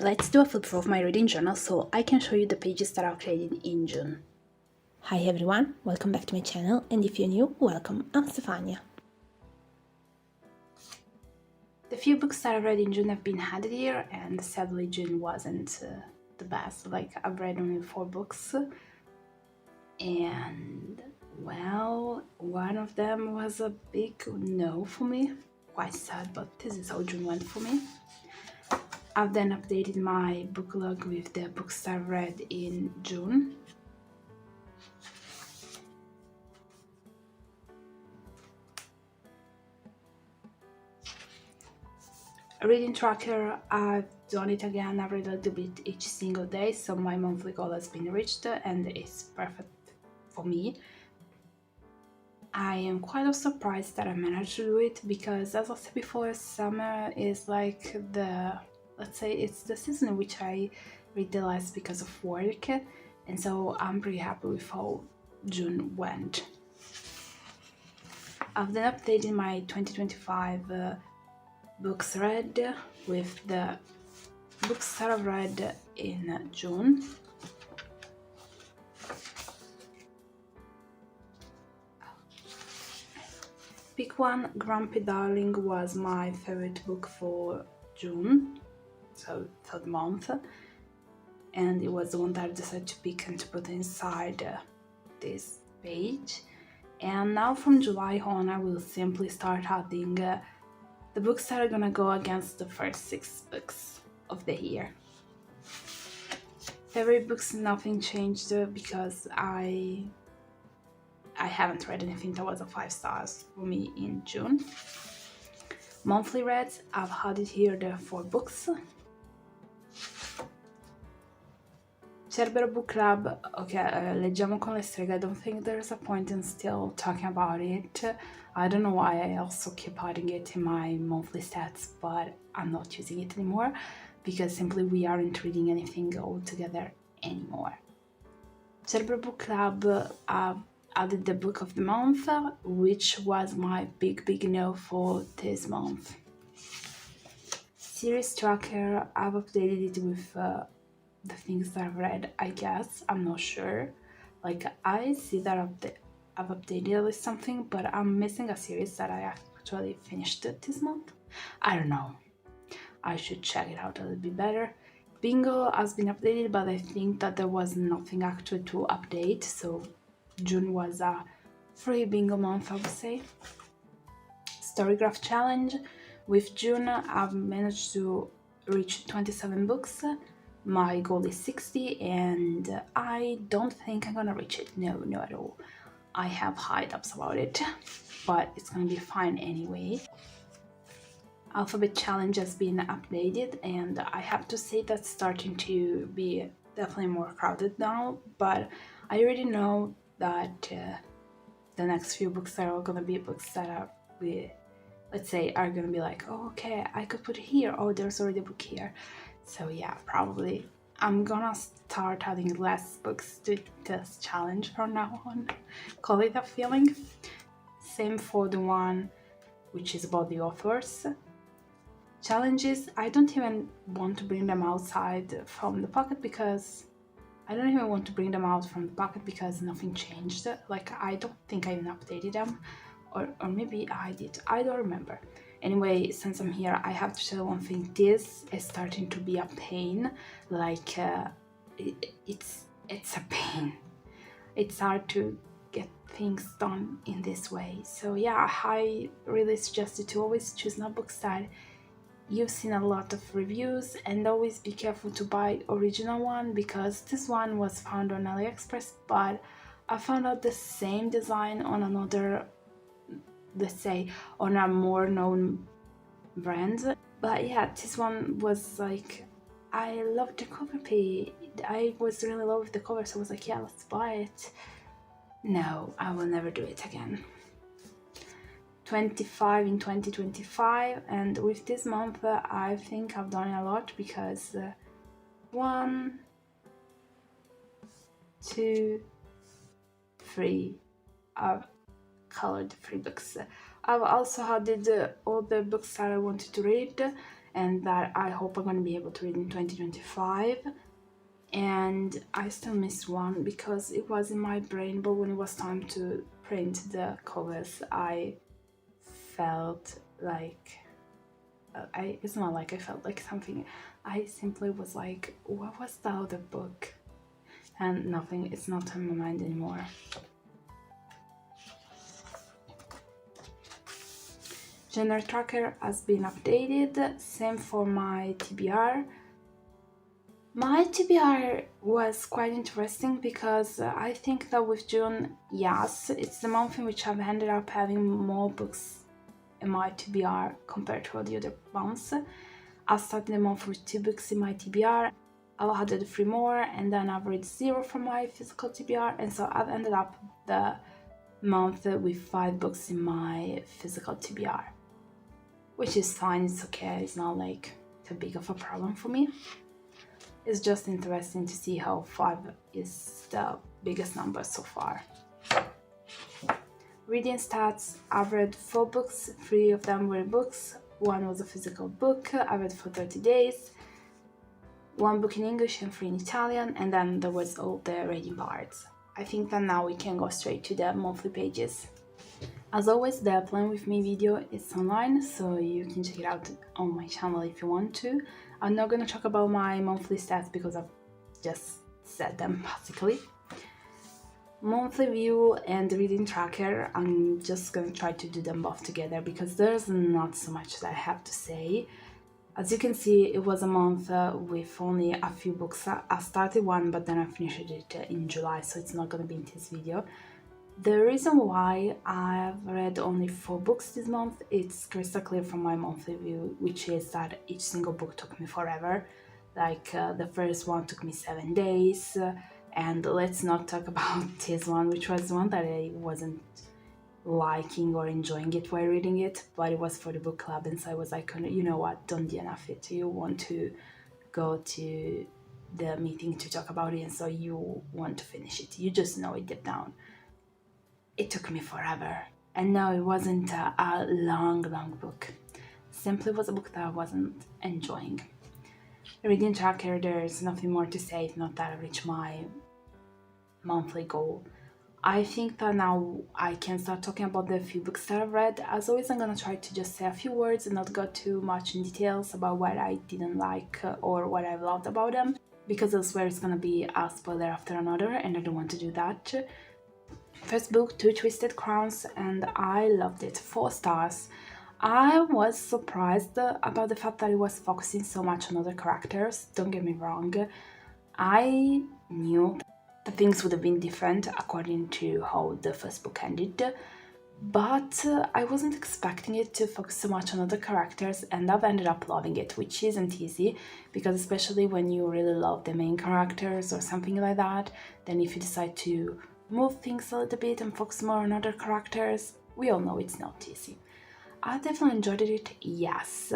Let's do a flip through of my reading journal so I can show you the pages that are created in June. Hi everyone, welcome back to my channel, and if you're new, welcome, I'm Stefania. The few books that I've read in June have been added here, and sadly June wasn't the best. Like, I've read only 4 books, and well, one of them was a big no for me. Quite sad, but this is how June went for me. I've then updated my book log with the books I've read in June. A reading tracker, I've done it again. I've read a little bit each single day, so my monthly goal has been reached and it's perfect for me. I am quite surprised that I managed to do it because, as I said before, summer is like let's say it's the season in which I read the less because of work, and so I'm pretty happy with how June went. I've then updated my 2025 books read with the books that I've read in June. Pick One, Grumpy Darling was my favorite book for June, so for the month, and it was the one that I decided to pick and to put inside this page. And now from July on, I will simply start adding the books that are gonna go against the first 6 books of the year. Favorite books, nothing changed because I haven't read anything that was a 5 stars for me in June. Monthly reads, I've added here the 4 books. Cerbero Book Club, okay, leggiamo con le streghe. I don't think there's a point in still talking about it. I don't know why I also keep adding it in my monthly stats, but I'm not using it anymore because simply we aren't reading anything altogether anymore. Cerbero Book Club, added the book of the month, which was my big no for this month. Series tracker, I've updated it with the things that I've read, I guess. I'm not sure. Like, I see that I've updated at least something, but I'm missing a series that I actually finished this month. I don't know. I should check it out a little bit better. Bingo has been updated, but I think that there was nothing actually to update, so June was a free bingo month, I would say. Storygraph challenge. With June, I've managed to reach 27 books. My goal is 60, and I don't think I'm gonna reach it. No, not at all. I have high hopes about it, but it's gonna be fine anyway. Alphabet challenge has been updated, and I have to say that's starting to be definitely more crowded now, but I already know that the next few books are all gonna be books that are, let's say, are gonna be like, oh, okay, I could put it here, oh, there's already a book here. So yeah, probably I'm gonna start adding less books to this challenge from now on. Call it a feeling. Same for the one which is about the authors. Challenges, I don't even want to bring them outside from the pocket because nothing changed. Like, I don't think I even updated them, or maybe I did, I don't remember. Anyway, since I'm here, I have to tell one thing. This is starting to be a pain. Like, it's a pain. It's hard to get things done in this way. So yeah, I really suggest you to always choose notebooks that you've seen a lot of reviews, and always be careful to buy original one, because this one was found on Aliexpress, but I found out the same design on another, let's say, on a more known brand. But yeah, this one was like, I loved the cover page. I was really in love with the cover, so I was like, yeah, let's buy it. No, I will never do it again. 25 in 2025, and with this month I think I've done a lot because 1, 2, 3, I've colored 3 books. I've also added all the books that I wanted to read, and that I hope I'm gonna be able to read in 2025. And I still missed one because it was in my brain, but when it was time to print the covers, I felt like it's not like I felt like something. I simply was like, what was the other book? And nothing, it's not in my mind anymore. Genre tracker has been updated, same for my TBR. My TBR was quite interesting because I think that with June, yes, it's the month in which I've ended up having more books in my TBR compared to the other months. I started the month with 2 books in my TBR, I added 3 more, and then I've read 0 from my physical TBR, and so I've ended up the month with 5 books in my physical TBR. Which is fine, it's okay, it's not like too big of a problem for me. It's just interesting to see how 5 is the biggest number so far. Reading stats, I've read 4 books, 3 of them were books, 1 was a physical book, I read for 30 days, 1 book in English and 3 in Italian, and then there was all the reading parts. I think that now we can go straight to the monthly pages. As always, the Plan With Me video is online, so you can check it out on my channel if you want to. I'm not gonna talk about my monthly stats because I've just said them basically. Monthly view and reading tracker, I'm just gonna try to do them both together because there's not so much that I have to say. As you can see, it was a month with only a few books. I started one, but then I finished it in July, so it's not gonna be in this video. The reason why I've read only 4 books this month, it's crystal clear from my monthly view, which is that each single book took me forever. Like the first one took me 7 days, and let's not talk about this one, which was one that I wasn't liking or enjoying it while reading it, but it was for the book club, and so I was like, you know what, don't DNF it. You want to go to the meeting to talk about it, and so you want to finish it. You just know it deep down. It took me forever, and no, it wasn't a long book. Simply was a book that I wasn't enjoying. Reading tracker, there's nothing more to say, if not that I reached my monthly goal. I think that now I can start talking about the few books that I've read. As always, I'm gonna try to just say a few words and not go too much in details about what I didn't like or what I loved about them, because I swear it's gonna be a spoiler after another, and I don't want to do that. First book, Two Twisted Crowns, and I loved it. 4 stars. I was surprised about the fact that it was focusing so much on other characters. Don't get me wrong. I knew that things would have been different according to how the first book ended, but I wasn't expecting it to focus so much on other characters, and I've ended up loving it, which isn't easy, because especially when you really love the main characters or something like that, then if you decide to move things a little bit and focus more on other characters, we all know it's not easy. I definitely enjoyed it, yes.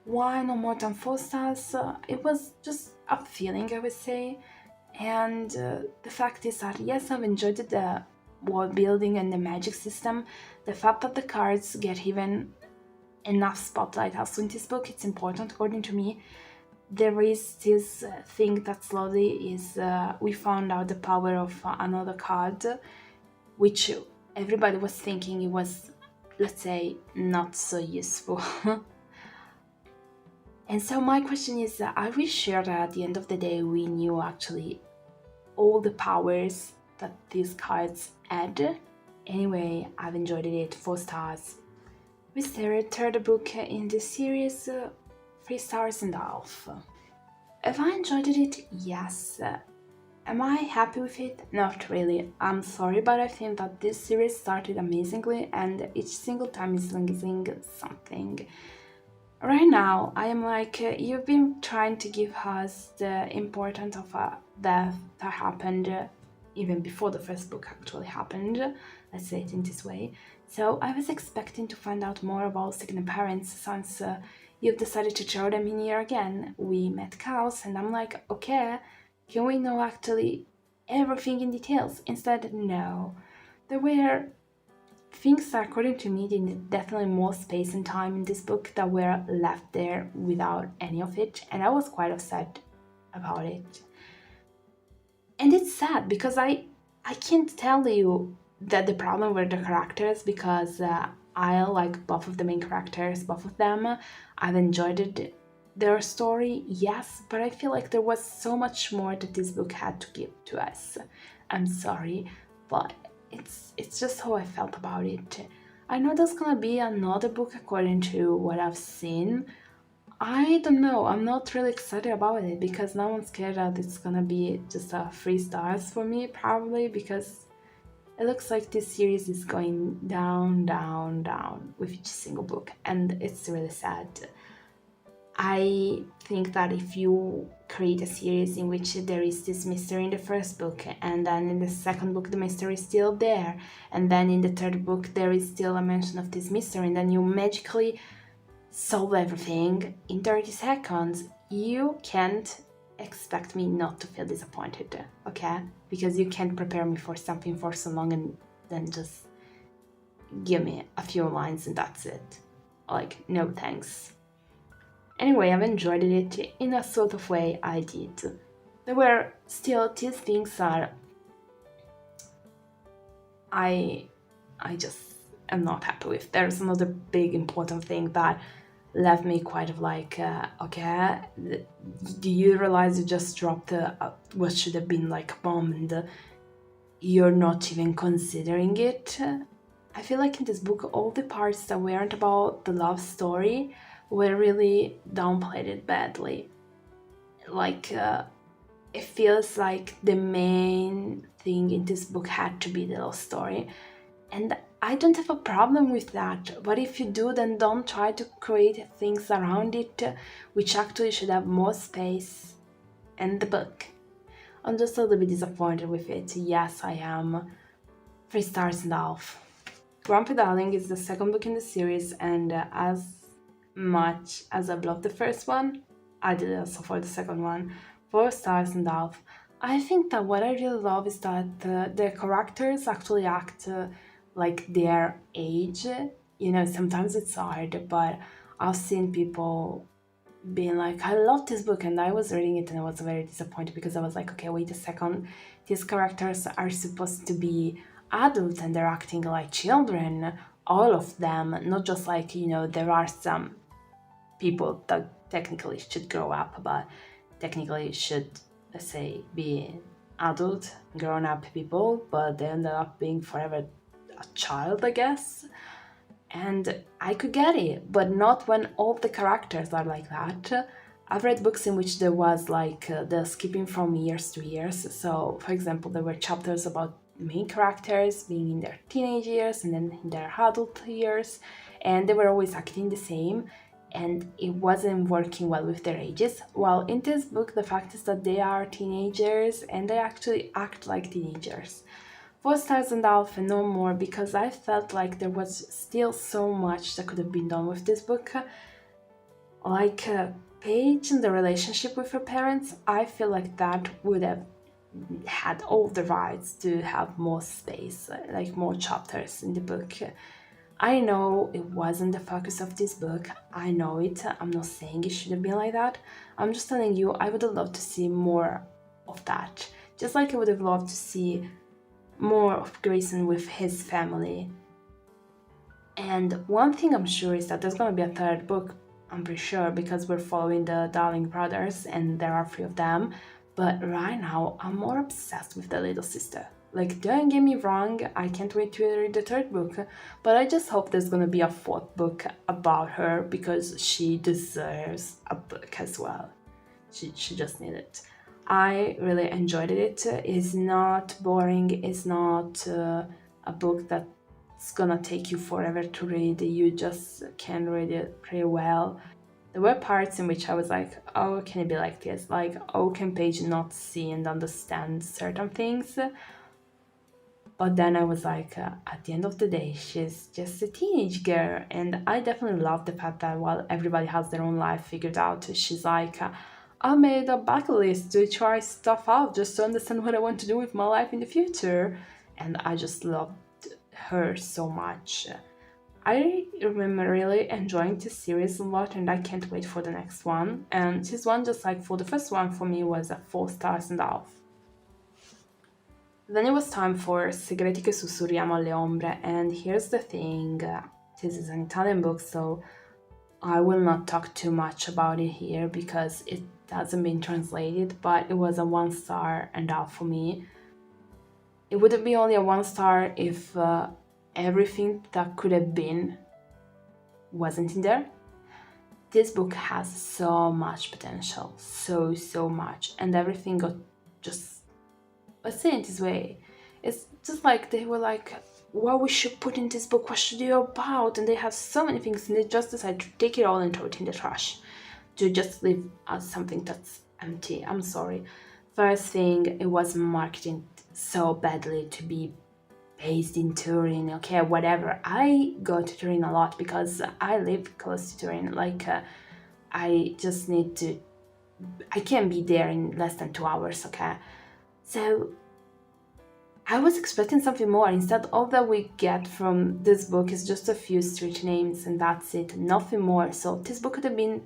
Why no more than 4 stars? It was just a feeling, I would say. And the fact is that, yes, I've enjoyed the world building and the magic system. The fact that the cards get even enough spotlight also in this book, it's important according to me. There is this thing that slowly is, we found out the power of another card, which everybody was thinking it was, let's say, not so useful. And so my question is, are we sure that at the end of the day we knew actually all the powers that these cards add? Anyway, I've enjoyed it, 4 stars. Wisteria, third book in this series, 3 stars and a half. Have I enjoyed it? Yes. Am I happy with it? Not really. I'm sorry, but I think that this series started amazingly, and each single time is losing something. Right now, I am like, you've been trying to give us the importance of a death that happened even before the first book actually happened, let's say it in this way. So I was expecting to find out more about second parents since you've decided to throw them in here again. We met cows, and I'm like, okay, can we know actually everything in details? Instead, no. There were things that, according to me, they need definitely more space and time in this book that were left there without any of it, and I was quite upset about it. And it's sad because I can't tell you that the problem were the characters, because I like both of the main characters, both of them. I've enjoyed their story, yes, but I feel like there was so much more that this book had to give to us. I'm sorry, but it's just how I felt about it. I know there's gonna be another book according to what I've seen. I don't know. I'm not really excited about it because now I'm scared that it's gonna be just 3 stars for me, probably, because it looks like this series is going down, down, down with each single book, and it's really sad. I think that if you create a series in which there is this mystery in the first book, and then in the second book the mystery is still there, and then in the third book there is still a mention of this mystery, and then you magically solve everything in 30 seconds, you can't expect me not to feel disappointed, okay? Because you can't prepare me for something for so long and then just give me a few lines and that's it. Like, no thanks. Anyway, I've enjoyed it in a sort of way I did. There were still these things that I just am not happy with. There's another big important thing that left me quite of like, okay, do you realize you just dropped what should have been like a bomb, and you're not even considering it? I feel like in this book, all the parts that weren't about the love story were really downplayed badly. Like, it feels like the main thing in this book had to be the love story. And I don't have a problem with that, but if you do, then don't try to create things around it which actually should have more space in the book. I'm just a little bit disappointed with it. Yes, I am. 3.5 stars. Grumpy Darling is the second book in the series, and as much as I loved the first one, I did also for the second one. 4.5 stars. I think that what I really love is that the characters actually act like their age. You know, sometimes it's hard, but I've seen people being like, I love this book, and I was reading it and I was very disappointed because I was like, okay, wait a second, these characters are supposed to be adult and they're acting like children, all of them, not just like, you know, there are some people that technically should grow up, but technically should, let's say, be adult, grown up people, but they end up being forever a child, I guess. And I could get it, but not when all the characters are like that. I've read books in which there was like the skipping from years to years. So, for example, there were chapters about the main characters being in their teenage years and then in their adult years, and they were always acting the same, and it wasn't working well with their ages. While in this book, the fact is that they are teenagers and they actually act like teenagers. 4.5 stars and no more, because I felt like there was still so much that could have been done with this book. Like Paige and the relationship with her parents, I feel like that would have had all the rights to have more space, like more chapters in the book. I know it wasn't the focus of this book, I know it, I'm not saying it should have been like that, I'm just telling you I would have loved to see more of that. Just like I would have loved to see more of Grayson with his family. And one thing I'm sure is that there's gonna be a third book, I'm pretty sure, because we're following the Darling brothers and there are 3 of them. But right now, I'm more obsessed with the little sister. Like, don't get me wrong, I can't wait to read the third book, but I just hope there's gonna be a 4th book about her, because she deserves a book as well. She just needs it. I really enjoyed it. It's not boring, it's not a book that's gonna take you forever to read. You just can read it pretty well. There were parts in which I was like, oh, can it be like this? Like, oh, can Paige not see and understand certain things? But then I was like, at the end of the day, she's just a teenage girl. And I definitely love the fact that while everybody has their own life figured out, she's like, I made a bucket list to try stuff out just to understand what I want to do with my life in the future. And I just loved her so much. I remember really enjoying this series a lot, and I can't wait for the next one. And this one, just like for the first one, for me was a 4.5 stars. Then it was time for Segreti che sussurriamo alle ombre, and here's the thing, this is an Italian book, so I will not talk too much about it here because it hasn't been translated, but it was a 1.5 stars for me. It wouldn't be only a 1 star if everything that could have been wasn't in there. This book has so much potential, so much, and everything got just, let's say it this way, it's just like they were like, what we should put in this book, what should it be about, and they have so many things, and they just decide to take it all and throw it in the trash, to just leave as something that's empty. I'm sorry. First thing, it was marketed so badly to be based in Turin. Okay, whatever. I go to Turin a lot because I live close to Turin. Like, I just need to, I can't be there in less than 2 hours, okay? So I was expecting something more. Instead, all that we get from this book is just a few street names and that's it, nothing more. So this book could have been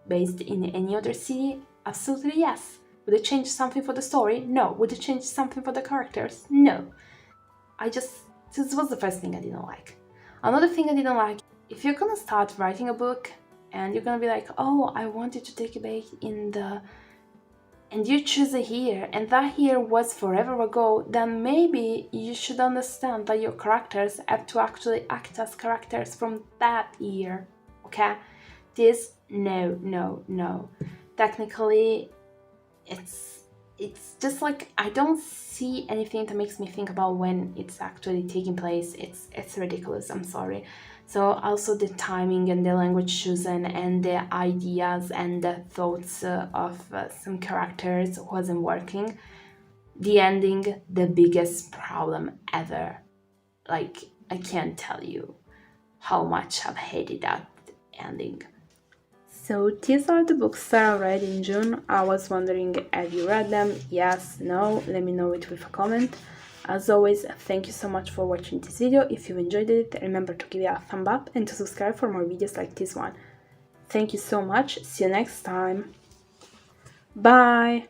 based in any other city? Absolutely yes. Would it change something for the story? No. Would it change something for the characters? No. This was the first thing I didn't like. Another thing I didn't like, if you're gonna start writing a book and you're gonna be like, oh, I wanted to take a bait in the, and you choose a year, and that year was forever ago, then maybe you should understand that your characters have to actually act as characters from that year, okay? This, no. Technically, it's just like, I don't see anything that makes me think about when it's actually taking place. It's ridiculous, I'm sorry. So also the timing and the language chosen and the ideas and the thoughts of some characters wasn't working. The ending, the biggest problem ever. Like, I can't tell you how much I've hated that ending. So these are the books that I read in June. I was wondering, have you read them? Yes, no? Let me know it with a comment. As always, thank you so much for watching this video. If you enjoyed it, remember to give it a thumb up and to subscribe for more videos like this one. Thank you so much. See you next time. Bye!